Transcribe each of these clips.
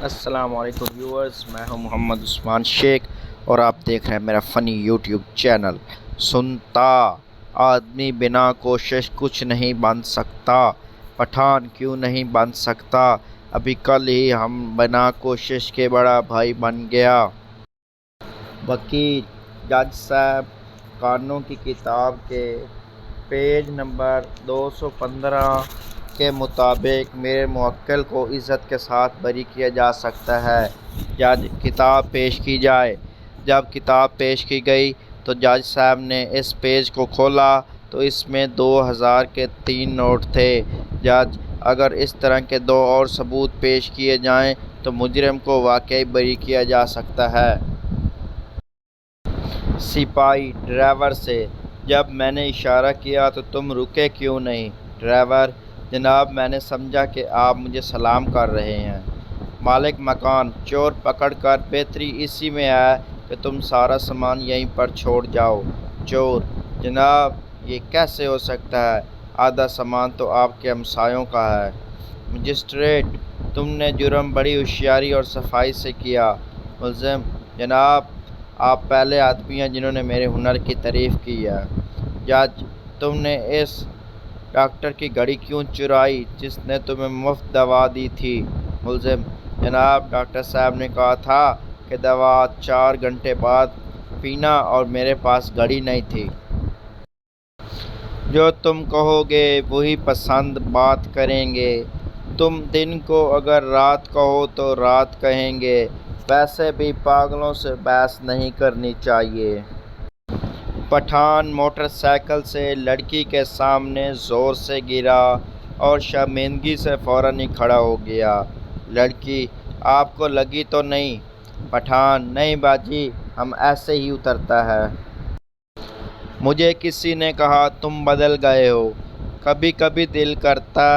السلام علیکم ویورز، میں ہوں محمد عثمان شیخ اور آپ دیکھ رہے ہیں میرا فنی یوٹیوب چینل سنتا آدمی بنا کوشش کچھ نہیں بن سکتا، پٹھان کیوں نہیں بن سکتا، ابھی کل ہی ہم بنا کوشش کے بڑا بھائی بن گیا۔ وکیل جج صاحب، قانون کی کتاب کے پیج نمبر 215 کے مطابق میرے موکل کو عزت کے ساتھ بری کیا جا سکتا ہے۔ جج کتاب پیش کی جائے۔ جب کتاب پیش کی گئی تو جج صاحب نے اس پیج کو کھولا تو اس میں 2000 کے 3 نوٹ تھے۔ جج، اگر اس طرح کے 2 اور ثبوت پیش کیے جائیں تو مجرم کو واقعی بری کیا جا سکتا ہے۔ سپاہی ڈرائیور سے، جب میں نے اشارہ کیا تو تم رکے کیوں نہیں؟ ڈرائیور، جناب میں نے سمجھا کہ آپ مجھے سلام کر رہے ہیں۔ مالک مکان، چور پکڑ کر بہتری اسی میں ہے کہ تم سارا سامان یہیں پر چھوڑ جاؤ۔ چور، جناب یہ کیسے ہو سکتا ہے، آدھا سامان تو آپ کے ہمسایوں کا ہے۔ مجسٹریٹ، تم نے جرم بڑی ہوشیاری اور صفائی سے کیا۔ ملزم، جناب آپ پہلے آدمی ہیں جنہوں نے میرے ہنر کی تعریف کی ہے۔ جج، تم نے اس ڈاکٹر کی گھڑی کیوں چرائی جس نے تمہیں مفت دوا دی تھی؟ ملزم، جناب ڈاکٹر صاحب نے کہا تھا کہ دوا 4 گھنٹے بعد پینا اور میرے پاس گھڑی نہیں تھی۔ جو تم کہو گے وہی پسند بات کریں گے۔ تم دن کو اگر رات کہو تو رات کہیں گے۔ ویسے بھی پاگلوں سے بحث نہیں کرنی چاہیے۔ پٹھان موٹر سائیکل سے لڑکی کے سامنے زور سے گرا اور شرمندگی سے فوراً ہی کھڑا ہو گیا۔ لڑکی، آپ کو لگی تو نہیں؟ پٹھان، نہیں باجی، ہم ایسے ہی اترتا ہے۔ مجھے کسی نے کہا تم بدل گئے ہو۔ کبھی کبھی دل کرتا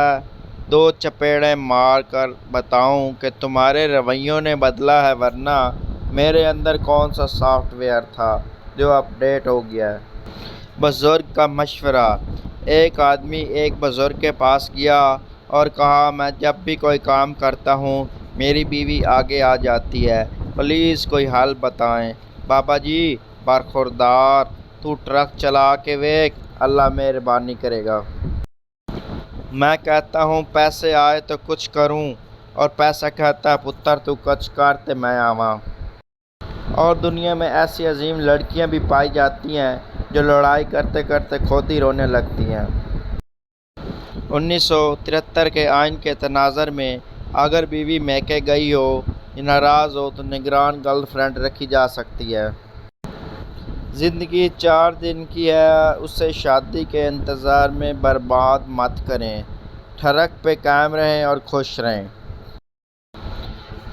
2 چپیڑیں مار کر بتاؤں کہ تمہارے رویوں نے بدلا ہے، ورنہ میرے اندر کون سا سافٹ ویئر تھا جو اپ ڈیٹ ہو گیا ہے۔ بزرگ کا مشورہ۔ ایک آدمی ایک بزرگ کے پاس گیا اور کہا میں جب بھی کوئی کام کرتا ہوں میری بیوی آگے آ جاتی ہے، پلیز کوئی حل بتائیں۔ بابا جی برخوردار، تو ٹرک چلا کے ویکھ، اللہ مہربانی کرے گا۔ میں کہتا ہوں پیسے آئے تو کچھ کروں، اور پیسہ کہتا ہے پتر تو کچھ کر تے میں آواں۔ اور دنیا میں ایسی عظیم لڑکیاں بھی پائی جاتی ہیں جو لڑائی کرتے کرتے خود ہی رونے لگتی ہیں۔ 1973 کے آئین کے تناظر میں اگر بیوی میکے گئی ہو یا ناراض ہو تو نگران گرل فرینڈ رکھی جا سکتی ہے۔ زندگی 4 دن کی ہے، اسے شادی کے انتظار میں برباد مت کریں۔ ٹھڑک پہ قائم رہیں اور خوش رہیں۔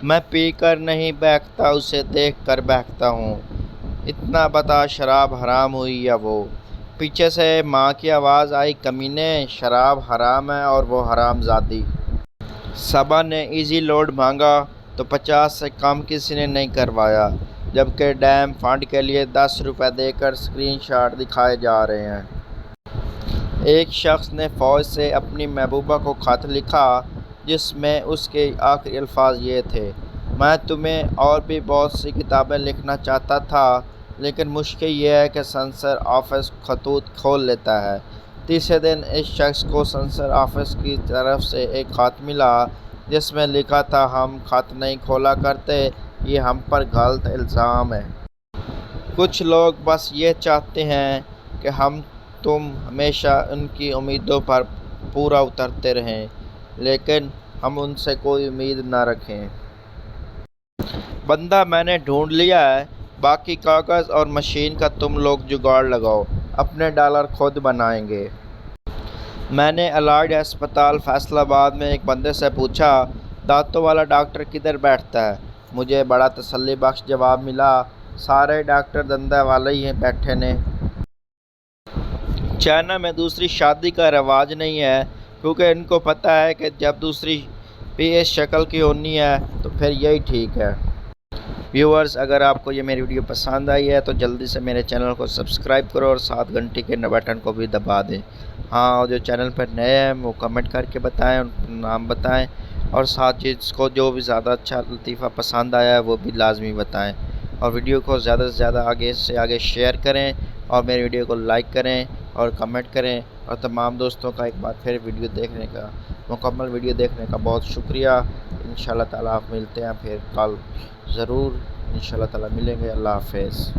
میں پی کر نہیں بہکتا، اسے دیکھ کر بہکتا ہوں۔ اتنا بتا شراب حرام ہوئی یا وہ؟ پیچھے سے ماں کی آواز آئی، کمینے، شراب حرام ہے اور وہ حرام زادی۔ صبا نے ایزی لوڈ مانگا تو 50 سے کم کسی نے نہیں کروایا، جبکہ ڈیم فنڈ کے لیے 10 روپے دے کر اسکرین شاٹ دکھائے جا رہے ہیں۔ ایک شخص نے فوج سے اپنی محبوبہ کو خط لکھا جس میں اس کے آخری الفاظ یہ تھے، میں تمہیں اور بھی بہت سی کتابیں لکھنا چاہتا تھا لیکن مشکل یہ ہے کہ سینسر آفس خطوط کھول لیتا ہے۔ تیسرے دن اس شخص کو سینسر آفس کی طرف سے ایک خط ملا جس میں لکھا تھا، ہم خط نہیں کھولا کرتے، یہ ہم پر غلط الزام ہے۔ کچھ لوگ بس یہ چاہتے ہیں کہ ہم تم ہمیشہ ان کی امیدوں پر پورا اترتے رہیں، لیکن ہم ان سے کوئی امید نہ رکھیں۔ بندہ میں نے ڈھونڈ لیا ہے، باقی کاغذ اور مشین کا تم لوگ جگاڑ لگاؤ، اپنے ڈالر خود بنائیں گے۔ میں نے الائڈ ہسپتال فیصل آباد میں ایک بندے سے پوچھا، دانتوں والا ڈاکٹر کدھر بیٹھتا ہے؟ مجھے بڑا تسلی بخش جواب ملا، سارے ڈاکٹر دنداں والے ہی بیٹھے نے۔ چائنا میں دوسری شادی کا رواج نہیں ہے کیونکہ ان کو پتہ ہے کہ جب دوسری بھی اس شکل کی ہونی ہے تو پھر یہی ٹھیک ہے۔ ویورز، اگر آپ کو یہ میری ویڈیو پسند آئی ہے تو جلدی سے میرے چینل کو سبسکرائب کرو اور 7 گھنٹے کے بٹن کو بھی دبا دیں۔ ہاں، اور جو چینل پر نئے ہیں وہ کمنٹ کر کے بتائیں، نام بتائیں۔ اور ساتھ جس کو جو بھی زیادہ اچھا لطیفہ پسند آیا ہے وہ بھی لازمی بتائیں، اور ویڈیو کو زیادہ سے زیادہ آگے سے آگے شیئر کریں، اور میری ویڈیو کو لائک کریں اور کمنٹ کریں، اور تمام دوستوں کا ایک بار پھر ویڈیو دیکھنے کا مکمل ویڈیو دیکھنے کا بہت شکریہ۔ انشاءاللہ تعالیٰ آپ ملتے ہیں پھر کل ضرور، انشاءاللہ تعالیٰ ملیں گے۔ اللہ حافظ۔